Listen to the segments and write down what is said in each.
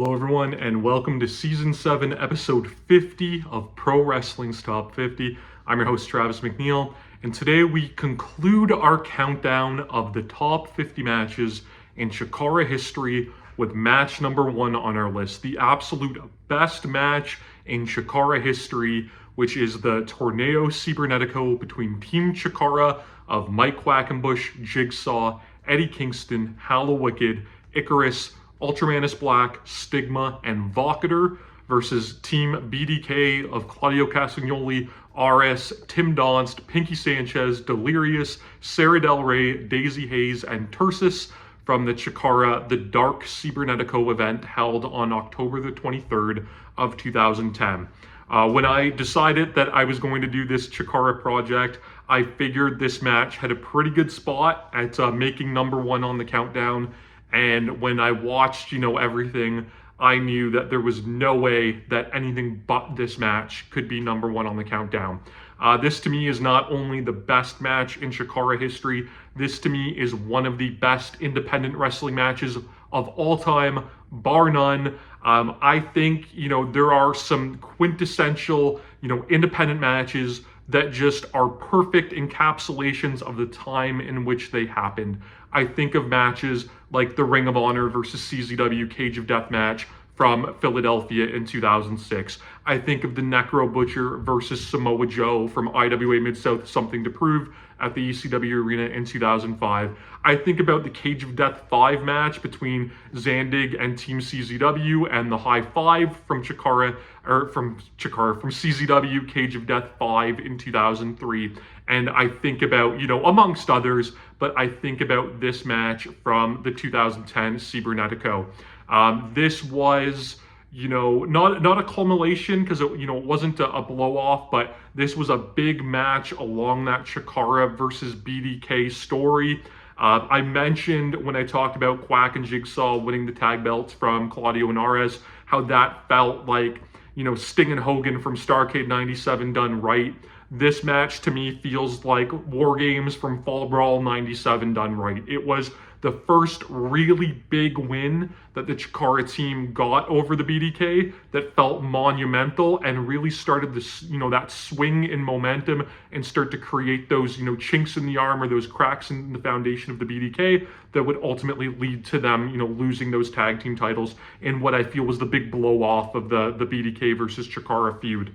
Hello everyone and welcome to Season 7, Episode 50 of Pro Wrestling's Top 50. I'm your host Travis McNeil, and today we conclude our countdown of the top 50 matches in CHIKARA history with match number 1 on our list. The absolute best match in CHIKARA history, which is the Torneo Cibernetico between Team CHIKARA of Mike Quackenbush, Jigsaw, Eddie Kingston, Hallowicked, Icarus, UltraMantis Black, STIGMA, and Vokoder versus Team BDK of Claudio Castagnoli, RS, Tim Donst, Pinkie Sanchez, Delirious, Sara, Daizee, Haze, and Tursas from the CHIKARA The Dark Cibernetico event held on October the 23rd of 2010. When I decided that I was going to do this CHIKARA project, I figured this match had a pretty good spot at making number 1 on the countdown. And when I watched, everything, I knew that there was no way that anything but this match could be number 1 on the countdown. This to me is not only the best match in CHIKARA history, this to me is one of the best independent wrestling matches of all time, bar none. I think, there are some quintessential, independent matches that just are perfect encapsulations of the time in which they happened. I think of matches like the Ring of Honor versus CZW Cage of Death match from Philadelphia in 2006. I think of the Necro Butcher versus Samoa Joe from IWA Mid-South Something to Prove at the ECW Arena in 2005. I think about the Cage of Death 5 match between Zandig and Team CZW and the High Five from from CZW Cage of Death 5 in 2003. And I think about, amongst others, but I think about this match from the 2010 Ciberknetico. This was, not a culmination because it wasn't a blow off, but this was a big match along that CHIKARA versus BDK story. I mentioned when I talked about Quack and Jigsaw winning the tag belts from Claudio and RS, how that felt like, Sting and Hogan from Starrcade 97 done right. This match to me feels like War Games from Fall Brawl 97 done right. It was the first really big win that the CHIKARA team got over the BDK that felt monumental and really started this, that swing in momentum and start to create those, chinks in the armor, those cracks in the foundation of the BDK that would ultimately lead to them, losing those tag team titles in what I feel was the big blow off of the BDK versus CHIKARA feud.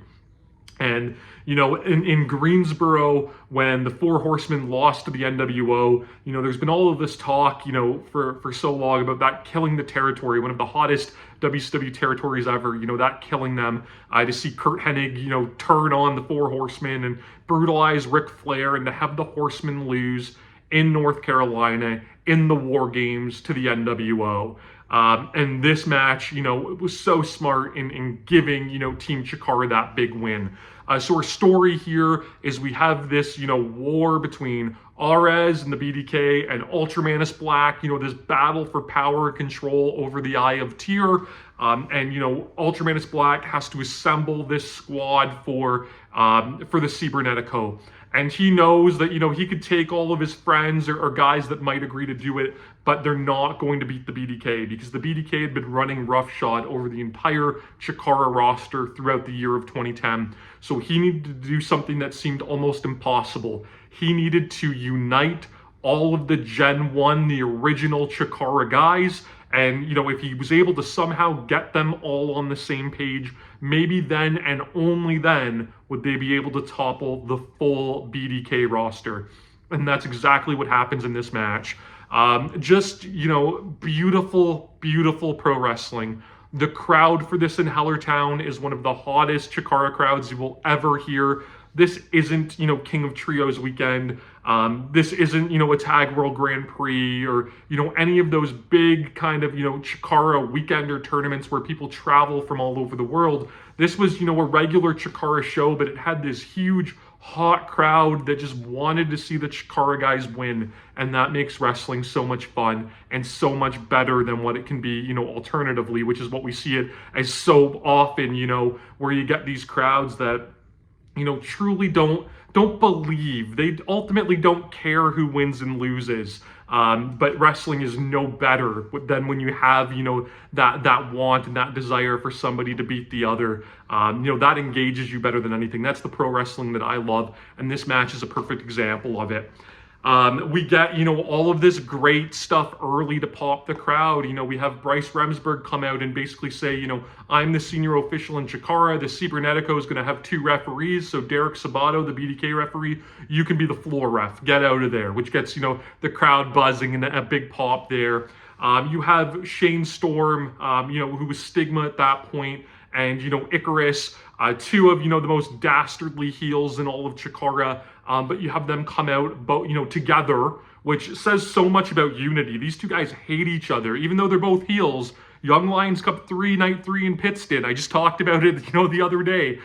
And, in Greensboro, when the Four Horsemen lost to the NWO, there's been all of this talk, for so long about that killing the territory, one of the hottest WCW territories ever, that killing them. To see Kurt Hennig, turn on the Four Horsemen and brutalize Ric Flair and to have the Horsemen lose in North Carolina in the War Games to the NWO. And this match, it was so smart in giving, Team CHIKARA that big win. So our story here is we have this, war between Arez and the BDK and UltraMantis Black, this battle for power and control over the Eye of Tyr. And, UltraMantis Black has to assemble this squad for the Ciberknetico. And he knows that, he could take all of his friends or guys that might agree to do it, but they're not going to beat the BDK because the BDK had been running roughshod over the entire CHIKARA roster throughout the year of 2010. So he needed to do something that seemed almost impossible. He needed to unite all of the Gen 1, the original CHIKARA guys. And, if he was able to somehow get them all on the same page, maybe then and only then would they be able to topple the full BDK roster. And that's exactly what happens in this match. Beautiful, beautiful pro wrestling. The crowd for this in Hellertown is one of the hottest CHIKARA crowds you will ever hear. This isn't, King of Trios weekend. This isn't, a Tag World Grand Prix or, any of those big kind of, CHIKARA weekender tournaments where people travel from all over the world. This was, a regular CHIKARA show, but it had this huge, hot crowd that just wanted to see the CHIKARA guys win. And that makes wrestling so much fun and so much better than what it can be, alternatively, which is what we see it as so often, where you get these crowds that truly don't believe. They ultimately don't care who wins and loses. But wrestling is no better than when you have, that want and that desire for somebody to beat the other. That engages you better than anything. That's the pro wrestling that I love, and this match is a perfect example of it. We get, all of this great stuff early to pop the crowd. We have Bryce Remsburg come out and basically say, I'm the senior official in CHIKARA. The Ciberknetico is going to have 2 referees. So Derek Sabato, the BDK referee, you can be the floor ref. Get out of there, which gets, the crowd buzzing and a big pop there. You have Shane Storm, who was STIGMA at that point, and, Icarus, 2 of, the most dastardly heels in all of CHIKARA. But you have them come out, together, which says so much about unity. These 2 guys hate each other, even though they're both heels. Young Lions Cup 3, Night 3 in Pittston. I just talked about it, the other day.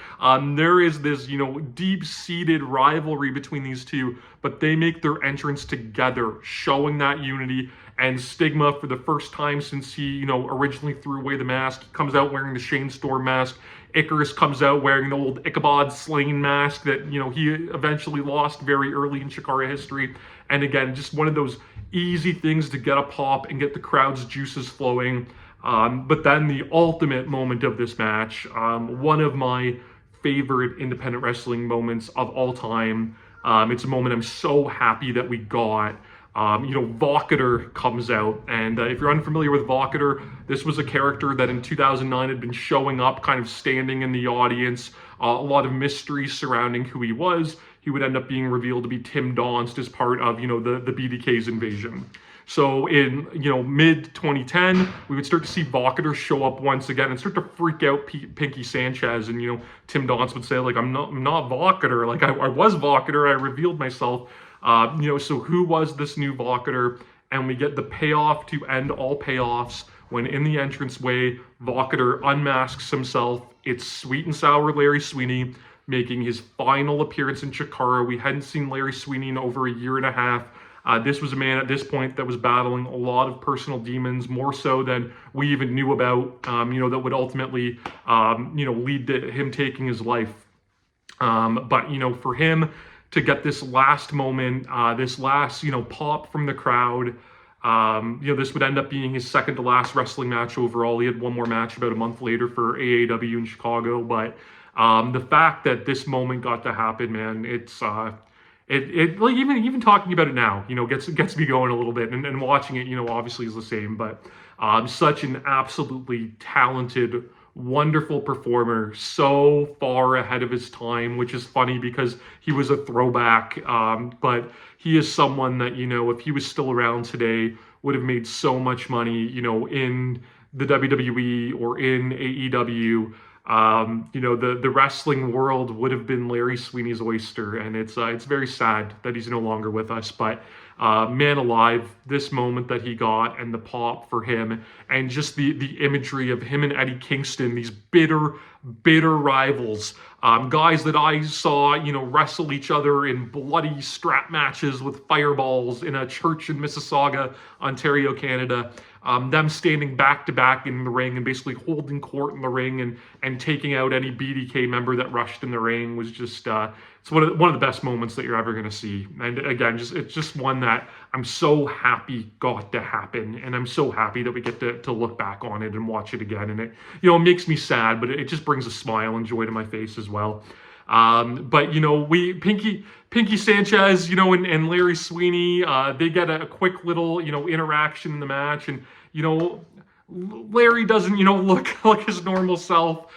There is this, deep-seated rivalry between these 2, but they make their entrance together, showing that unity. And STIGMA, for the first time since he, originally threw away the mask, comes out wearing the Shane Storm mask. Icarus comes out wearing the old Ichabod Slain mask that, he eventually lost very early in CHIKARA history. And again, just one of those easy things to get a pop and get the crowd's juices flowing. But then the ultimate moment of this match, one of my favorite independent wrestling moments of all time. It's a moment I'm so happy that we got. Vokoder comes out, and if you're unfamiliar with Vokoder, this was a character that in 2009 had been showing up, kind of standing in the audience. A lot of mystery surrounding who he was. He would end up being revealed to be Tim Donst as part of, the BDK's invasion. So in, mid 2010, we would start to see Vokoder show up once again and start to freak out Pinkie Sanchez. And, Tim Donst would say, like, I'm not Vokoder. Like, I was Vokoder. I revealed myself. So who was this new Vokoder? And we get the payoff to end all payoffs when in the entranceway, Vokoder unmasks himself. It's Sweet and Sour Larry Sweeney making his final appearance in CHIKARA. We hadn't seen Larry Sweeney in over a year and a half. This was a man at this point that was battling a lot of personal demons, more so than we even knew about, that would ultimately, lead to him taking his life. But, for him to get this last moment, this last, pop from the crowd, this would end up being his second to last wrestling match overall. He had one more match about a month later for AAW in Chicago, but the fact that this moment got to happen, man, it's like even talking about it now, gets me going a little bit, and watching it, obviously is the same, but such an absolutely talented, wonderful performer, so far ahead of his time, which is funny because he was a throwback, but he is someone that, if he was still around today, would have made so much money, in the WWE or in AEW. The wrestling world would have been Larry Sweeney's oyster, and it's very sad that he's no longer with us, but man alive, this moment that he got and the pop for him, and just the imagery of him and Eddie Kingston, these bitter rivals, guys that I saw, wrestle each other in bloody strap matches with fireballs in a church in Mississauga, Ontario, Canada. Them standing back to back in the ring and basically holding court in the ring and taking out any BDK member that rushed in the ring was just it's one of the best moments that you're ever going to see. And again, it's just one that I'm so happy got to happen, and I'm so happy that we get to look back on it and watch it again. And it makes me sad, but it just brings a smile and joy to my face as well. But Pinkie Sanchez, and Larry Sweeney, they get a quick little, interaction in the match, and, Larry doesn't, look like his normal self.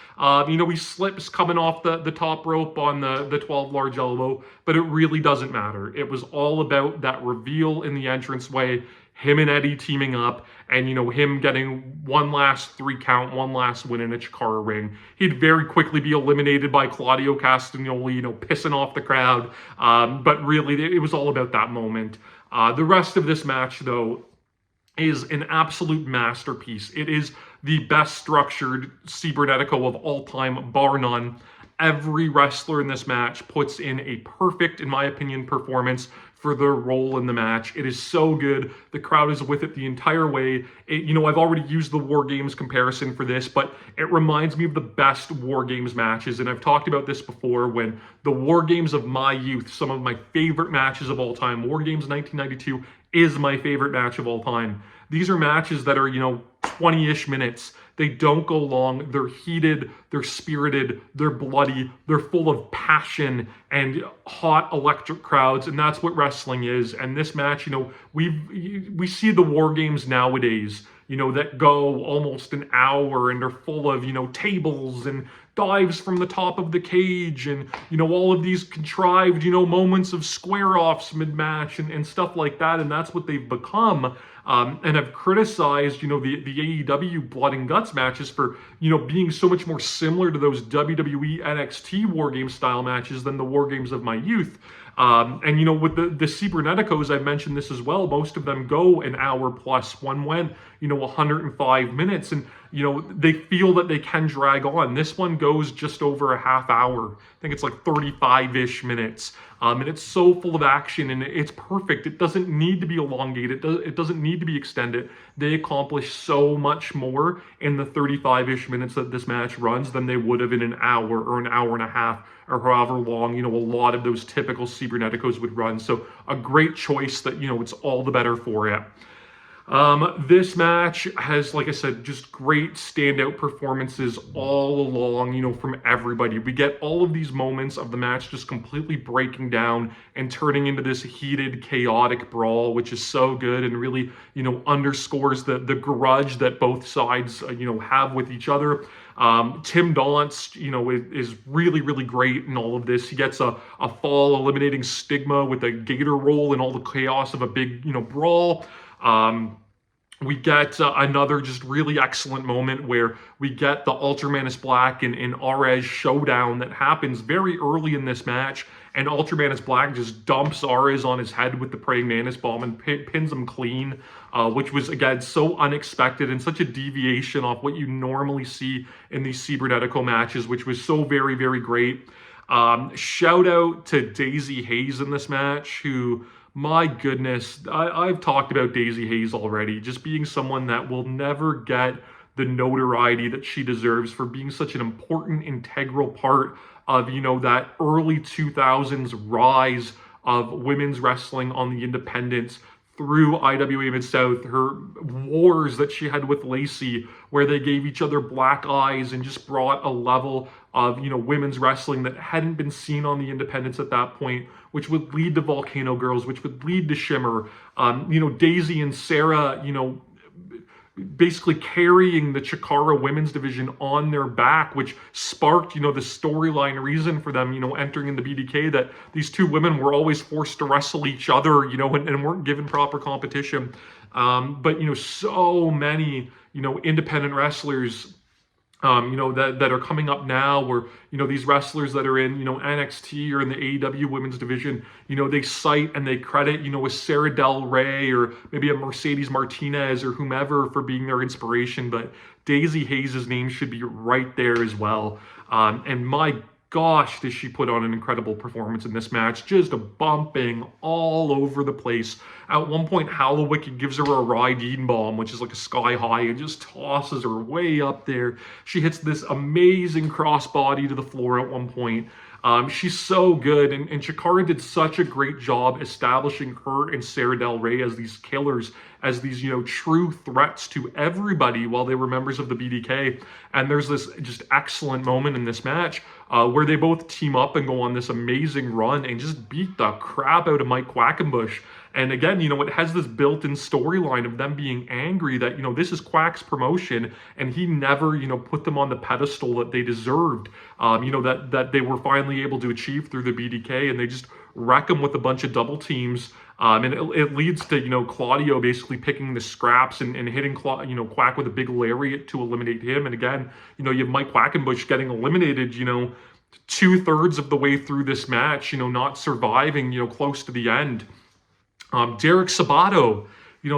He slips coming off the top rope on the 12 large elbow, but it really doesn't matter. It was all about that reveal in the entranceway, him and Eddie teaming up, and, him getting one last 3 count, one last win in a CHIKARA ring. He'd very quickly be eliminated by Claudio Castagnoli, pissing off the crowd. But really, it was all about that moment. The rest of this match, though, is an absolute masterpiece. It is the best structured Ciberknetico of all time, bar none. Every wrestler in this match puts in a perfect, in my opinion, performance for their role in the match. It is so good. The crowd is with it the entire way. I've already used the War Games comparison for this, but it reminds me of the best War Games matches. And I've talked about this before, when the War Games of my youth, some of my favorite matches of all time, War Games 1992 is my favorite match of all time. These are matches that are, 20-ish minutes. They don't go long. They're heated, they're spirited, they're bloody, they're full of passion and hot electric crowds, and that's what wrestling is. And this match, we see the War Games nowadays, that go almost an hour, and they're full of, tables and dives from the top of the cage, and all of these contrived moments of square offs mid-match and stuff like that. And that's what they've become. And I've criticized, the AEW Blood and Guts matches for, being so much more similar to those WWE NXT War Games style matches than the War Games of my youth. And with the Ciberkneticos, I've mentioned this as well, most of them go an hour plus. One went, 105 minutes, and, they feel that they can drag on. This one goes just over a half hour. I think it's like 35-ish minutes. And it's so full of action, and it's perfect. It doesn't need to be elongated. It doesn't need to be extended. They accomplish so much more in the 35-ish minutes that this match runs than they would have in an hour or an hour and a half, or however long, a lot of those typical Ciberkneticos would run. So a great choice that, it's all the better for it. This match has, like I said, just great standout performances all along, from everybody. We get all of these moments of the match just completely breaking down and turning into this heated, chaotic brawl, which is so good and really, underscores the grudge that both sides, have with each other. Tim Donst, is really, really great in all of this. He gets a fall eliminating Stigma with a gator roll and all the chaos of a big, brawl. We get another just really excellent moment where we get the UltraMantis Black and Ares showdown that happens very early in this match, and UltraMantis Black just dumps Ares on his head with the Praying Mantis Bomb and pins him clean, which was, again, so unexpected and such a deviation off what you normally see in these Ciberknetico matches, which was so very, very great. Shout out to Daizee Haze in this match, who... my goodness, I've talked about Daizee Haze already, just being someone that will never get the notoriety that she deserves for being such an important, integral part of, that early 2000s rise of women's wrestling on the independents through IWA Mid-South, her wars that she had with Lacey, where they gave each other black eyes and just brought a level of, women's wrestling that hadn't been seen on the independents at that point, which would lead to Volcano Girls, which would lead to Shimmer. Daizee and Sara, basically carrying the CHIKARA women's division on their back, which sparked, the storyline reason for them, entering in the BDK, that these two women were always forced to wrestle each other, and weren't given proper competition. But, so many, independent wrestlers, that are coming up now, where, these wrestlers that are in, NXT or in the AEW women's division, they cite and they credit, a Sara Del Rey or maybe a Mercedes Martinez or whomever for being their inspiration. But Daizee Haze's name should be right there as well. And my gosh, does she put on an incredible performance in this match, just bumping all over the place. At one point, Hallowicked gives her a Ride bomb, which is like a sky high, and just tosses her way up there. She hits this amazing crossbody to the floor at one point. She's so good, and CHIKARA did such a great job establishing her and Sara Del Rey as these killers, as these, true threats to everybody while they were members of the BDK. And there's this just excellent moment in this match where they both team up and go on this amazing run and just beat the crap out of Mike Quackenbush. And again, it has this built-in storyline of them being angry that, this is Quack's promotion, and he never, put them on the pedestal that they deserved, that they were finally able to achieve through the BDK, and they just wreck them with a bunch of double teams. And it leads to, Claudio basically picking the scraps and hitting, Quack with a big lariat to eliminate him. And again, you have Mike Quackenbush getting eliminated, 2/3 of the way through this match, not surviving, close to the end. Derek Sabato,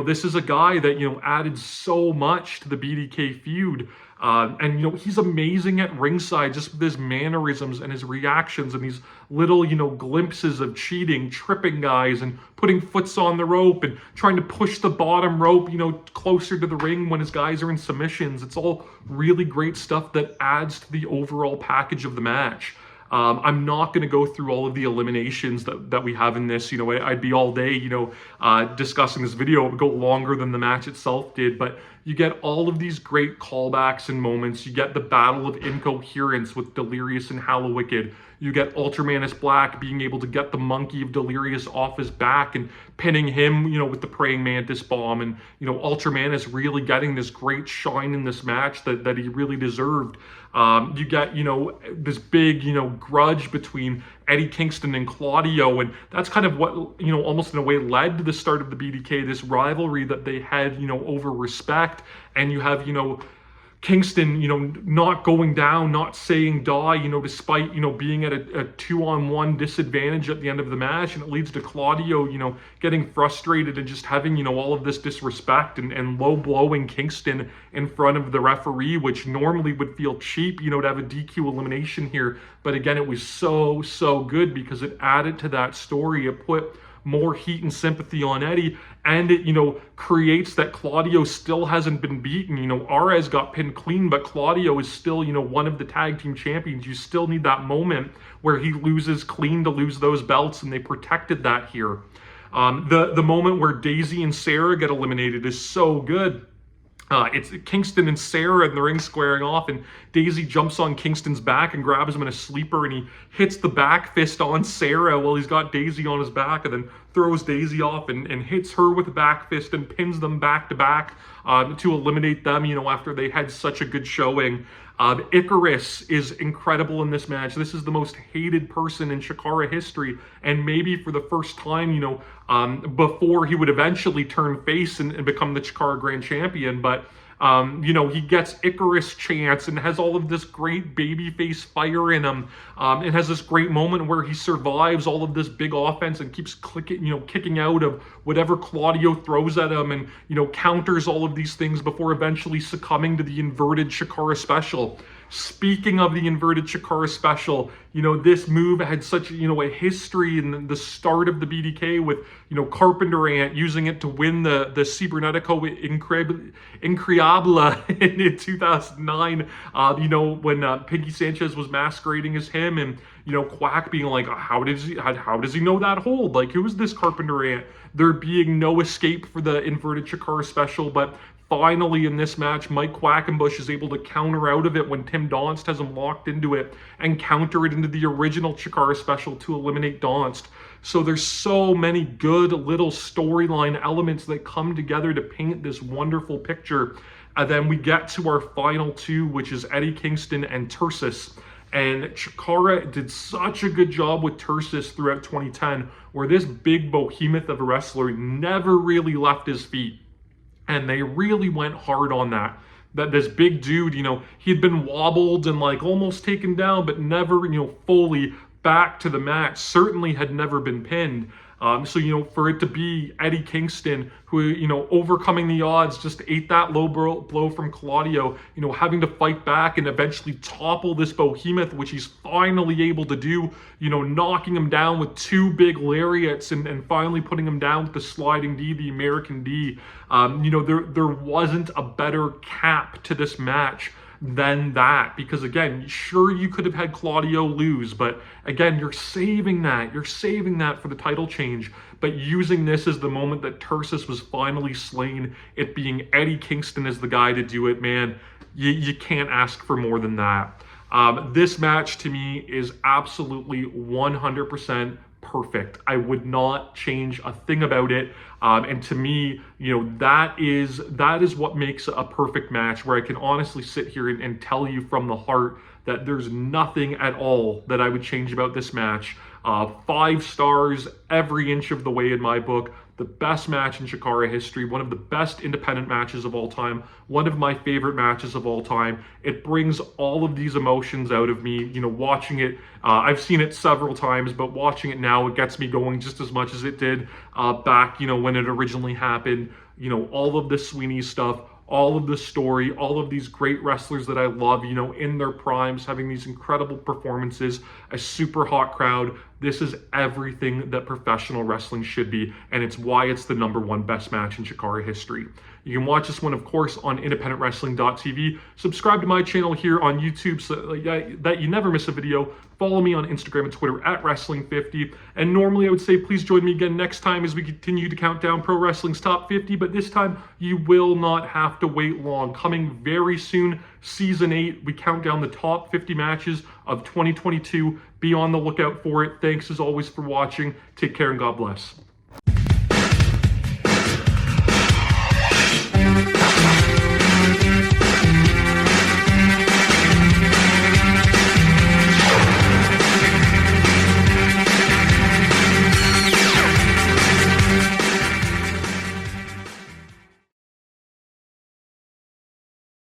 this is a guy that, added so much to the BDK feud. And, he's amazing at ringside, just with his mannerisms and his reactions and these little, glimpses of cheating, tripping guys and putting foots on the rope and trying to push the bottom rope, closer to the ring when his guys are in submissions. It's all really great stuff that adds to the overall package of the match. I'm not going to go through all of the eliminations that we have in this. I'd be all day, discussing this video. It would go longer than the match itself did, but you get all of these great callbacks and moments. You get the battle of incoherence with Delirious and Hallowicked. You get UltraMantis Black being able to get the monkey of Delirious off his back and pinning him, with the praying mantis bomb. And, UltraMantis really getting this great shine in this match that he really deserved. You get, this big, grudge between Eddie Kingston and Claudio. And that's kind of what, almost in a way led to the start of the BDK, this rivalry that they had, over respect. And you have, Kingston, not going down, not saying die, despite, being at a 2-on-1 disadvantage at the end of the match. And it leads to Claudio, getting frustrated and just having, all of this disrespect and low blowing Kingston in front of the referee, which normally would feel cheap, to have a DQ elimination here. But again, it was so good because it added to that story. It put more heat and sympathy on Eddie, and it, creates that Claudio still hasn't been beaten. Arez got pinned clean, but Claudio is still, one of the tag team champions. You still need that moment where he loses clean to lose those belts, and they protected that here. The moment where Daizee and Sara get eliminated is so good. It's Kingston and Sara in the ring squaring off, and Daizee jumps on Kingston's back and grabs him in a sleeper, and he hits the back fist on Sara while he's got Daizee on his back, and then throws Daizee off and hits her with a back fist and pins them back to back to eliminate them, after they had such a good showing. Icarus is incredible in this match. This is the most hated person in CHIKARA history, and maybe for the first time, before he would eventually turn face and become the CHIKARA Grand Champion. But he gets Icarus chance and has all of this great babyface fire in him. It has this great moment where he survives all of this big offense and keeps kicking out of whatever Claudio throws at him, and counters all of these things before eventually succumbing to the inverted CHIKARA special. Speaking of the inverted CHIKARA special, this move had such, a history in the start of the BDK with, Carpenter Ant using it to win the Ciberknetico Increíble in 2009, when Pinkie Sanchez was masquerading as him, and, Quack being like, how does he know that hold? Like, who is this Carpenter Ant? There being no escape for the inverted CHIKARA special, but finally, in this match, Mike Quackenbush is able to counter out of it when Tim Donst has him locked into it and counter it into the original CHIKARA special to eliminate Donst. So there's so many good little storyline elements that come together to paint this wonderful picture. And then we get to our final two, which is Eddie Kingston and Tursas. And CHIKARA did such a good job with Tursas throughout 2010, where this big behemoth of a wrestler never really left his feet. And they really went hard on that this big dude, he'd been wobbled and like almost taken down, but never, fully back to the mat, certainly had never been pinned. So, for it to be Eddie Kingston, who, overcoming the odds, just ate that low blow from Claudio, having to fight back and eventually topple this behemoth, which he's finally able to do, knocking him down with two big lariats and finally putting him down with the sliding D, the American D. There wasn't a better cap to this match than that, because again, sure, you could have had Claudio lose, but again, you're saving that for the title change. But using this as the moment that Tursas was finally slain, it being Eddie Kingston as the guy to do it, man, you can't ask for more than that. This match to me is absolutely 100% perfect. I would not change a thing about it. And to me, that is what makes a perfect match, where I can honestly sit here and tell you from the heart that there's nothing at all that I would change about this match. 5 stars every inch of the way in my book. The best match in CHIKARA history, one of the best independent matches of all time, one of my favorite matches of all time. It brings all of these emotions out of me, watching it. I've seen it several times, but watching it now, it gets me going just as much as it did back, when it originally happened. All of the Sweeney stuff, all of the story, all of these great wrestlers that I love, you know, in their primes, having these incredible performances, a super hot crowd. This is everything that professional wrestling should be, and it's why it's the #1 best match in CHIKARA history. You can watch this one, of course, on independentwrestling.tv. Subscribe to my channel here on YouTube so that you never miss a video. Follow me on Instagram and Twitter at Wrestling50. And normally I would say please join me again next time as we continue to count down Pro Wrestling's Top 50, but this time you will not have to wait long. Coming very soon, Season 8, we count down the top 50 matches of 2022. Be on the lookout for it. Thanks as always for watching. Take care and God bless.